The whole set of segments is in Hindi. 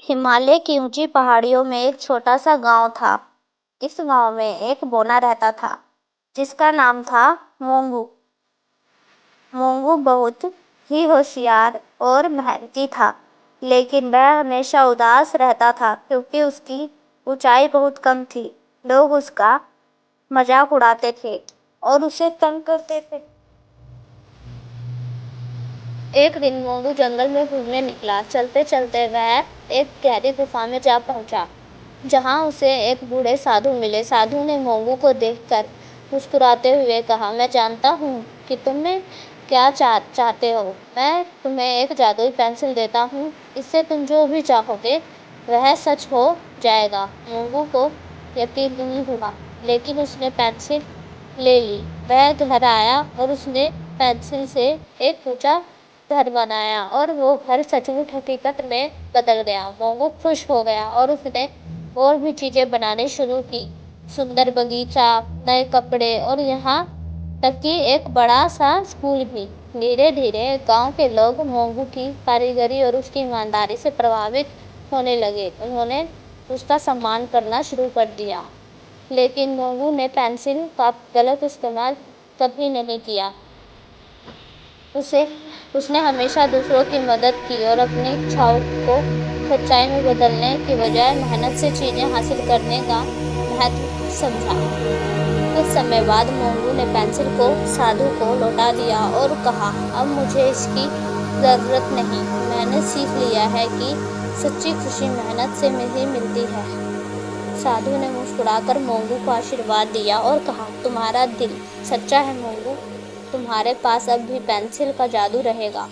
हिमालय की ऊंची पहाड़ियों में एक छोटा सा गांव था। इस गांव में एक बोना रहता था जिसका नाम था मोंगू। मोंगू बहुत ही होशियार और मेहनती था, लेकिन वह हमेशा उदास रहता था क्योंकि उसकी ऊंचाई बहुत कम थी। लोग उसका मजाक उड़ाते थे और उसे तंग करते थे। एक दिन मोंगू जंगल में घूमने निकला। चलते चलते वह एक गहरी गुफा में जा पहुंचा, जहां उसे एक बूढ़े साधु मिले। साधु ने मोंगू को देखकर मुस्कुराते हुए कहा, मैं जानता हूँ कि तुम्हें क्या चाहते हो। मैं तुम्हें एक जादुई पेंसिल देता हूँ, इससे तुम जो भी चाहोगे वह सच हो जाएगा। मोंगू को यकीन नहीं हुआ, लेकिन उसने पेंसिल ले ली। वह घर आया और उसने पेंसिल से एक ऊंचा घर बनाया और वो घर सचमुच हकीकत में बदल गया। मोंगू खुश हो गया और उसने और भी चीजें बनानी शुरू की। सुंदर बगीचा, नए कपड़े और यहाँ तक कि एक बड़ा सा स्कूल भी। धीरे धीरे गांव के लोग मोंगू की कारीगरी और उसकी ईमानदारी से प्रभावित होने लगे। उन्होंने उसका सम्मान करना शुरू कर दिया। लेकिन मोंगू ने पेंसिल का गलत इस्तेमाल कभी नहीं किया। उसने हमेशा दूसरों की मदद की और अपनी इच्छाओं को सच्चाई में बदलने की बजाय मेहनत से चीजें हासिल करने का महत्व समझा। कुछ समय बाद मोंगू ने पेंसिल को साधु को लौटा दिया और कहा, अब मुझे इसकी जरूरत नहीं। मैंने सीख लिया है कि सच्ची खुशी मेहनत से ही मिलती है। साधु ने मुस्कुराकर मोंगू को आशीर्वाद दिया और कहा, तुम्हारा दिल सच्चा है मोंगू। तुम्हारे पास अब भी पेंसिल का जादू रहेगा,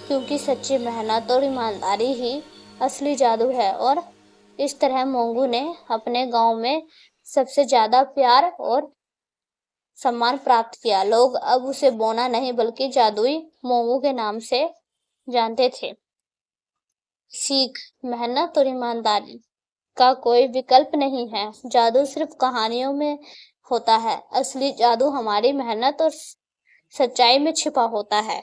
क्योंकि सच्ची मेहनत और ईमानदारी ही असली जादू है। और इस तरह मोंगू ने अपने गांव में सबसे ज्यादा प्यार और सम्मान प्राप्त किया। लोग अब उसे बोना नहीं बल्कि जादुई मोंगू के नाम से जानते थे। सीख, मेहनत और ईमानदारी का कोई विकल्प नहीं है। जादू सिर्फ कहानियों में होता है, असली जादू हमारी मेहनत और सच्चाई में छिपा होता है।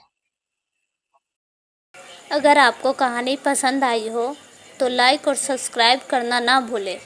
अगर आपको कहानी पसंद आई हो तो लाइक और सब्सक्राइब करना ना भूलें।